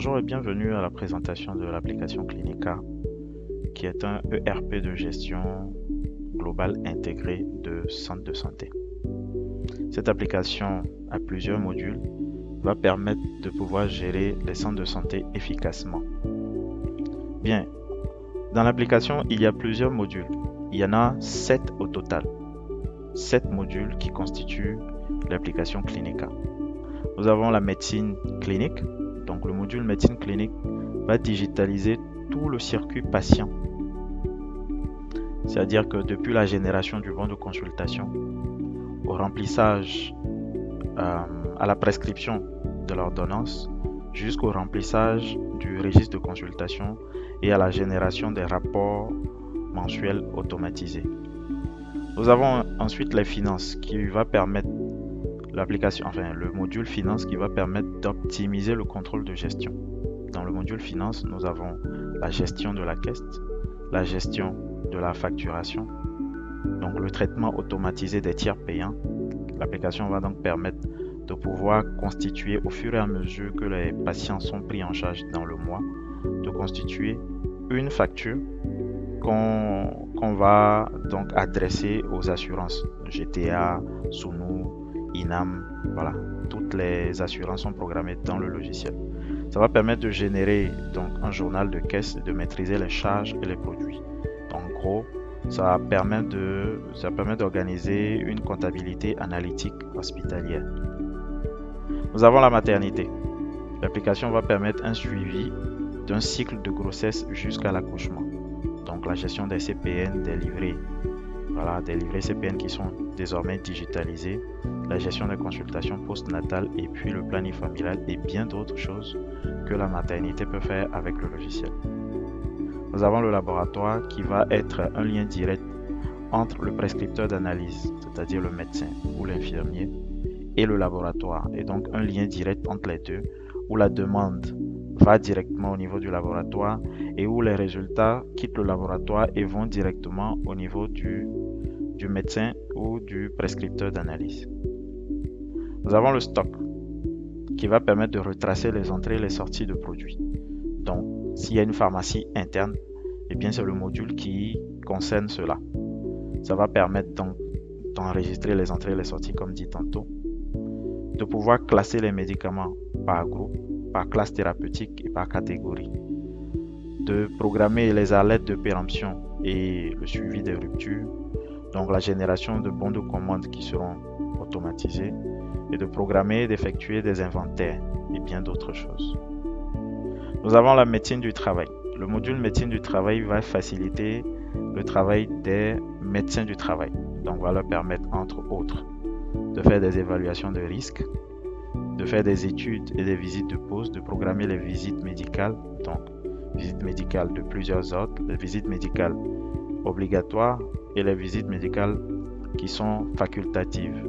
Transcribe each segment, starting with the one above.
Bonjour et bienvenue à la présentation de l'application Clinica, qui est un ERP de gestion globale intégrée de centre de santé. Cette application a plusieurs modules, va permettre de pouvoir gérer les centres de santé efficacement. Bien, dans l'application, il y a plusieurs modules. Il y en a 7 au total. 7 modules qui constituent l'application Clinica. Nous avons la médecine clinique. Donc le module médecine clinique va digitaliser tout le circuit patient. C'est-à-dire que depuis la génération du bon de consultation, au remplissage, à la prescription de l'ordonnance, jusqu'au remplissage du registre de consultation et à la génération des rapports mensuels automatisés. Nous avons ensuite les finances qui va permettre le module finance qui va permettre d'optimiser le contrôle de gestion. Dans le module finance, nous avons la gestion de la caisse, la gestion de la facturation, donc le traitement automatisé des tiers payants. L'application va donc permettre de pouvoir constituer au fur et à mesure que les patients sont pris en charge dans le mois, de constituer une facture qu'on va donc adresser aux assurances GTA, Sunu, INAM, voilà, toutes les assurances sont programmées dans le logiciel. Ça va permettre de générer donc un journal de caisse et de maîtriser les charges et les produits. En gros, ça permet d'organiser une comptabilité analytique hospitalière. Nous avons la maternité. L'application va permettre un suivi d'un cycle de grossesse jusqu'à l'accouchement. Donc la gestion des CPN, des livrets CPN qui sont désormais digitalisés, la gestion des consultations postnatales et puis le planning familial et bien d'autres choses que la maternité peut faire avec le logiciel. Nous avons le laboratoire qui va être un lien direct entre le prescripteur d'analyse, c'est-à-dire le médecin ou l'infirmier, et le laboratoire, et donc un lien direct entre les deux, où la demande va directement au niveau du laboratoire et où les résultats quittent le laboratoire et vont directement au niveau du médecin ou du prescripteur d'analyse. Nous avons le stock qui va permettre de retracer les entrées et les sorties de produits. Donc, s'il y a une pharmacie interne, eh bien c'est le module qui concerne cela. Ça va permettre donc d'enregistrer les entrées et les sorties comme dit tantôt, de pouvoir classer les médicaments par groupe, par classe thérapeutique et par catégorie, de programmer les alertes de péremption et le suivi des ruptures, donc la génération de bons de commande qui seront automatisés, et de programmer et d'effectuer des inventaires et bien d'autres choses. Nous avons la médecine du travail. Le module médecine du travail va faciliter le travail des médecins du travail. Donc va leur permettre entre autres de faire des évaluations de risques, de faire des études et des visites de pause, de programmer les visites médicales, donc visites médicales de plusieurs ordres, les visites médicales obligatoires et les visites médicales qui sont facultatives.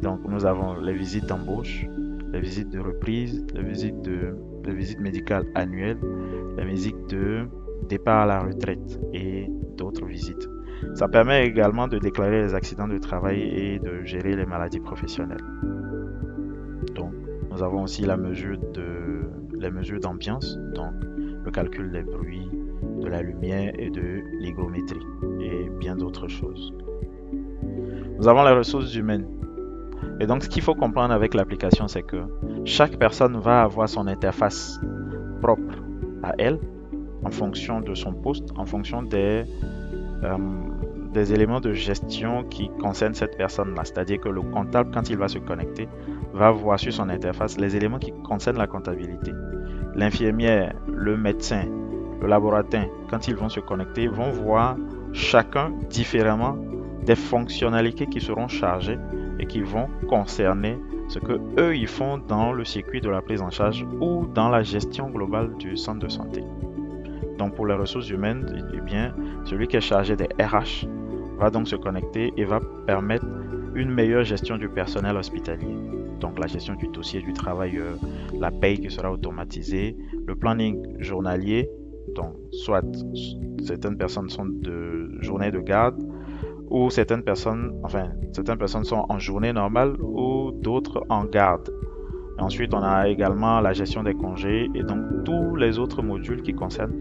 Donc nous avons les visites d'embauche, les visites de reprise, les visites médicales annuelles, les visites de départ à la retraite et d'autres visites. Ça permet également de déclarer les accidents de travail et de gérer les maladies professionnelles. Donc nous avons aussi les mesures d'ambiance, donc le calcul des bruits, de la lumière et de l'hygrométrie et bien d'autres choses. Nous avons les ressources humaines. Et donc ce qu'il faut comprendre avec l'application, c'est que chaque personne va avoir son interface propre à elle en fonction de son poste, en fonction des éléments de gestion qui concernent cette personne-là. C'est-à-dire que le comptable, quand il va se connecter, va voir sur son interface les éléments qui concernent la comptabilité. L'infirmière, le médecin, le laboratin, quand ils vont se connecter, vont voir chacun différemment des fonctionnalités qui seront chargées et qui vont concerner ce que eux ils font dans le circuit de la prise en charge ou dans la gestion globale du centre de santé. Donc pour les ressources humaines, eh bien, celui qui est chargé des RH va donc se connecter et va permettre une meilleure gestion du personnel hospitalier. Donc la gestion du dossier du travailleur, la paye qui sera automatisée, le planning journalier, donc soit certaines personnes sont de journée de garde, ou certaines personnes sont en journée normale ou d'autres en garde. Ensuite, on a également la gestion des congés et donc tous les autres modules qui concernent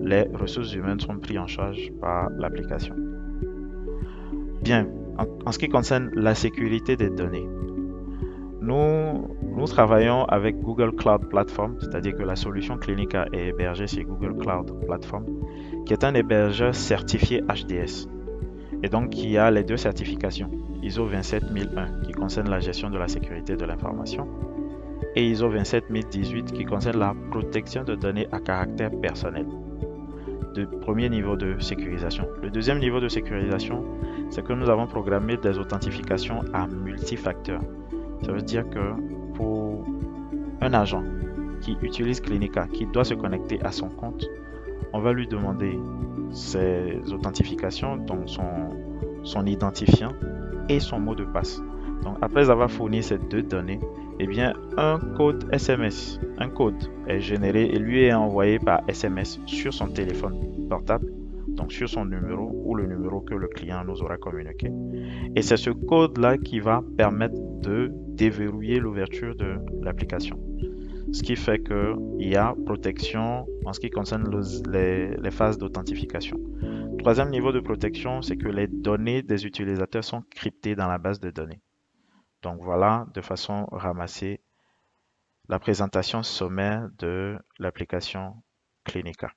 les ressources humaines sont pris en charge par l'application. Bien, en ce qui concerne la sécurité des données, nous travaillons avec Google Cloud Platform, c'est-à-dire que la solution Clinica est hébergée sur Google Cloud Platform, qui est un hébergeur certifié HDS et donc qui a les deux certifications, ISO 27001 qui concerne la gestion de la sécurité de l'information et ISO 27018 qui concerne la protection de données à caractère personnel. De premier niveau de sécurisation. Le deuxième niveau de sécurisation, c'est que nous avons programmé des authentifications à multifacteurs. Ça veut dire que pour un agent qui utilise Clinica, qui doit se connecter à son compte, on va lui demander ses authentifications, donc son identifiant et son mot de passe. Donc après avoir fourni ces deux données, eh bien un code SMS, un code est généré et lui est envoyé par SMS sur son téléphone portable, donc sur son numéro ou le numéro que le client nous aura communiqué. Et c'est ce code-là qui va permettre de déverrouiller l'ouverture de l'application. Ce qui fait qu'il y a protection en ce qui concerne les phases d'authentification. Troisième niveau de protection, c'est que les données des utilisateurs sont cryptées dans la base de données. Donc voilà, de façon ramassée, la présentation sommaire de l'application Clinica.